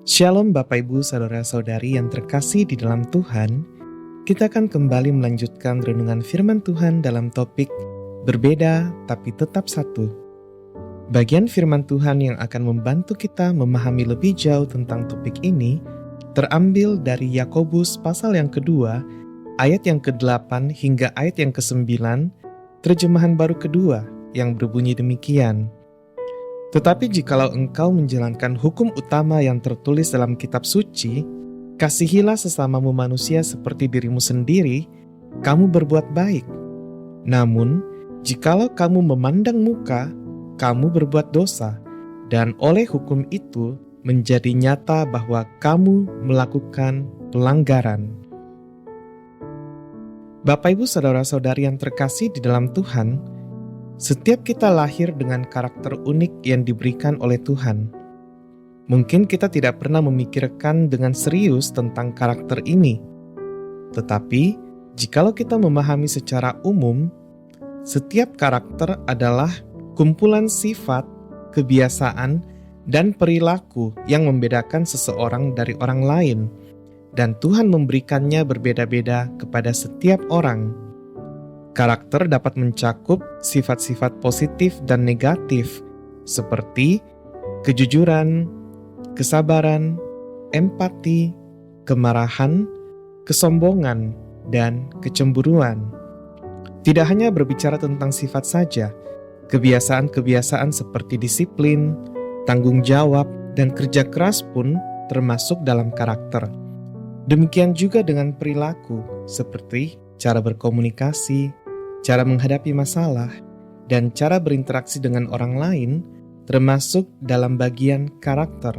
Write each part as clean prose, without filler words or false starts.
Shalom Bapak Ibu Saudara-saudari yang terkasih di dalam Tuhan. Kita akan kembali melanjutkan renungan firman Tuhan dalam topik Berbeda tapi tetap satu. Bagian firman Tuhan yang akan membantu kita memahami lebih jauh tentang topik ini terambil dari Yakobus pasal yang kedua, ayat yang ke-8 hingga ayat yang ke-9, terjemahan baru kedua yang berbunyi demikian. Tetapi jikalau engkau menjalankan hukum utama yang tertulis dalam kitab suci, kasihilah sesamamu manusia seperti dirimu sendiri, kamu berbuat baik. Namun, jikalau kamu memandang muka, kamu berbuat dosa, dan oleh hukum itu menjadi nyata bahwa kamu melakukan pelanggaran. Bapak Ibu Saudara-saudari yang terkasih di dalam Tuhan, setiap kita lahir dengan karakter unik yang diberikan oleh Tuhan. Mungkin kita tidak pernah memikirkan dengan serius tentang karakter ini. Tetapi, jikalau kita memahami secara umum, setiap karakter adalah kumpulan sifat, kebiasaan, dan perilaku yang membedakan seseorang dari orang lain. Dan Tuhan memberikannya berbeda-beda kepada setiap orang. Karakter dapat mencakup sifat-sifat positif dan negatif seperti kejujuran, kesabaran, empati, kemarahan, kesombongan, dan kecemburuan. Tidak hanya berbicara tentang sifat saja, kebiasaan-kebiasaan seperti disiplin, tanggung jawab, dan kerja keras pun termasuk dalam karakter. Demikian juga dengan perilaku seperti cara berkomunikasi, cara menghadapi masalah, dan cara berinteraksi dengan orang lain termasuk dalam bagian karakter.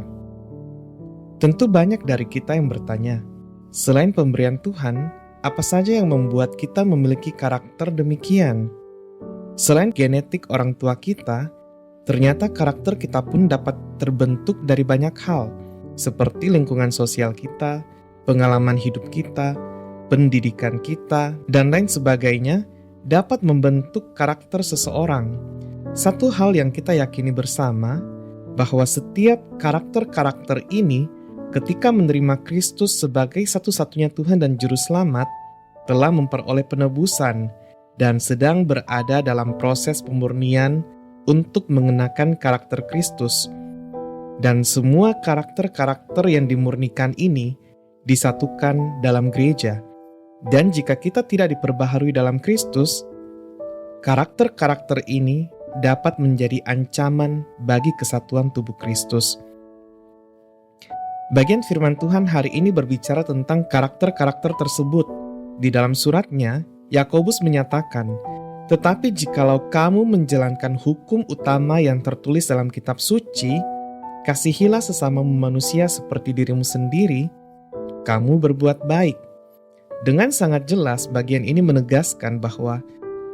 Tentu banyak dari kita yang bertanya, selain pemberian Tuhan, apa saja yang membuat kita memiliki karakter demikian? Selain genetik orang tua kita, ternyata karakter kita pun dapat terbentuk dari banyak hal, seperti lingkungan sosial kita, pengalaman hidup kita, pendidikan kita, dan lain sebagainya dapat membentuk karakter seseorang. Satu hal yang kita yakini bersama, bahwa setiap karakter-karakter ini ketika menerima Kristus sebagai satu-satunya Tuhan dan Juru Selamat, telah memperoleh penebusan dan sedang berada dalam proses pemurnian untuk mengenakan karakter Kristus. Dan semua karakter-karakter yang dimurnikan ini disatukan dalam gereja. Dan jika kita tidak diperbaharui dalam Kristus, karakter-karakter ini dapat menjadi ancaman bagi kesatuan tubuh Kristus. Bagian firman Tuhan hari ini berbicara tentang karakter-karakter tersebut. Di dalam suratnya, Yakobus menyatakan, "Tetapi jikalau kamu menjalankan hukum utama yang tertulis dalam kitab suci, kasihilah sesamamu manusia seperti dirimu sendiri, kamu berbuat baik." Dengan sangat jelas, bagian ini menegaskan bahwa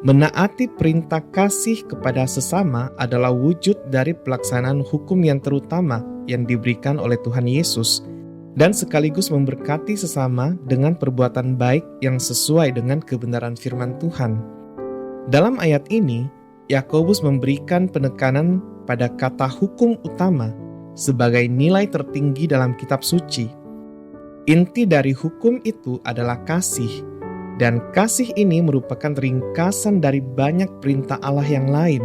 menaati perintah kasih kepada sesama adalah wujud dari pelaksanaan hukum yang terutama yang diberikan oleh Tuhan Yesus, dan sekaligus memberkati sesama dengan perbuatan baik yang sesuai dengan kebenaran firman Tuhan. Dalam ayat ini, Yakobus memberikan penekanan pada kata hukum utama sebagai nilai tertinggi dalam kitab suci. Inti dari hukum itu adalah kasih, dan kasih ini merupakan ringkasan dari banyak perintah Allah yang lain,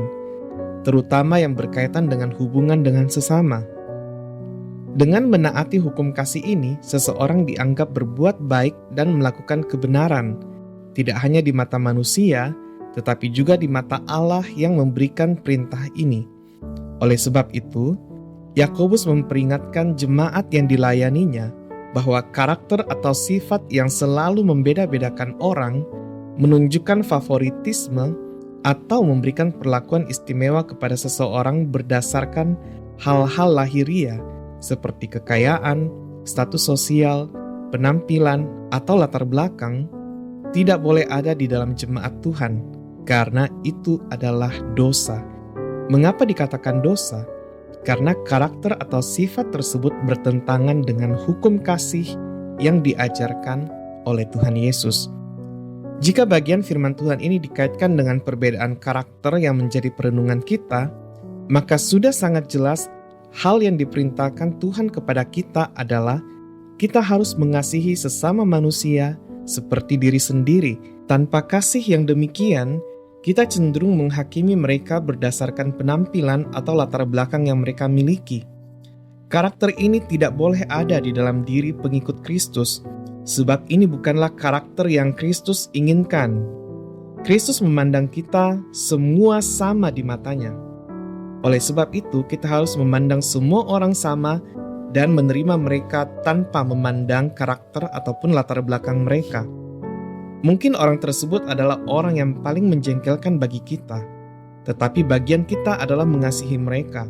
terutama yang berkaitan dengan hubungan dengan sesama. Dengan menaati hukum kasih ini, seseorang dianggap berbuat baik dan melakukan kebenaran, tidak hanya di mata manusia, tetapi juga di mata Allah yang memberikan perintah ini. Oleh sebab itu, Yakobus memperingatkan jemaat yang dilayaninya bahwa karakter atau sifat yang selalu membeda-bedakan orang, menunjukkan favoritisme, atau memberikan perlakuan istimewa kepada seseorang berdasarkan hal-hal lahiriah seperti kekayaan, status sosial, penampilan, atau latar belakang, tidak boleh ada di dalam jemaat Tuhan, karena itu adalah dosa. Mengapa dikatakan dosa? Karena karakter atau sifat tersebut bertentangan dengan hukum kasih yang diajarkan oleh Tuhan Yesus. Jika bagian firman Tuhan ini dikaitkan dengan perbedaan karakter yang menjadi perenungan kita, maka sudah sangat jelas hal yang diperintahkan Tuhan kepada kita adalah kita harus mengasihi sesama manusia seperti diri sendiri. Tanpa kasih yang demikian, kita cenderung menghakimi mereka berdasarkan penampilan atau latar belakang yang mereka miliki. Karakter ini tidak boleh ada di dalam diri pengikut Kristus, sebab ini bukanlah karakter yang Kristus inginkan. Kristus memandang kita semua sama di matanya. Oleh sebab itu, kita harus memandang semua orang sama dan menerima mereka tanpa memandang karakter ataupun latar belakang mereka. Mungkin orang tersebut adalah orang yang paling menjengkelkan bagi kita, tetapi bagian kita adalah mengasihi mereka.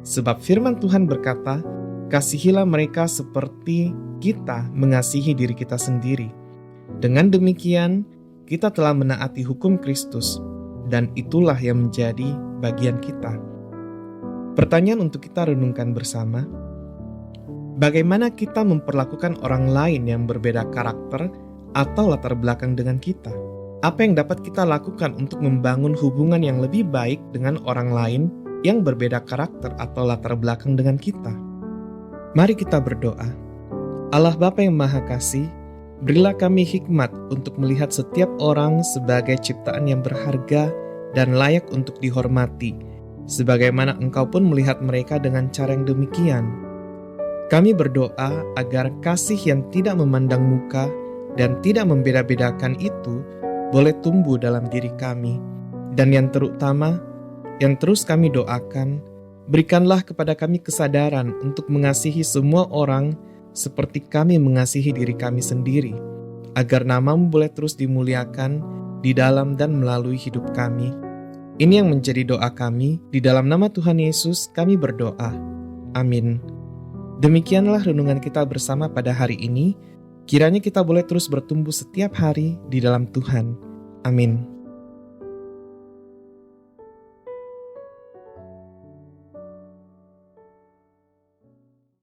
Sebab firman Tuhan berkata, "Kasihilah mereka seperti kita mengasihi diri kita sendiri." Dengan demikian, kita telah menaati hukum Kristus, dan itulah yang menjadi bagian kita. Pertanyaan untuk kita renungkan bersama, bagaimana kita memperlakukan orang lain yang berbeda karakter atau latar belakang dengan kita? Apa yang dapat kita lakukan untuk membangun hubungan yang lebih baik dengan orang lain yang berbeda karakter atau latar belakang dengan kita? Mari kita berdoa. Allah Bapa yang Maha Kasih, berilah kami hikmat untuk melihat setiap orang sebagai ciptaan yang berharga dan layak untuk dihormati, sebagaimana Engkau pun melihat mereka dengan cara yang demikian. Kami berdoa agar kasih yang tidak memandang muka dan tidak membeda-bedakan itu boleh tumbuh dalam diri kami. Dan yang terutama, yang terus kami doakan, berikanlah kepada kami kesadaran untuk mengasihi semua orang seperti kami mengasihi diri kami sendiri, agar nama-Mu boleh terus dimuliakan di dalam dan melalui hidup kami. Ini yang menjadi doa kami, di dalam nama Tuhan Yesus kami berdoa. Amin. Demikianlah renungan kita bersama pada hari ini. Kiranya kita boleh terus bertumbuh setiap hari di dalam Tuhan. Amin.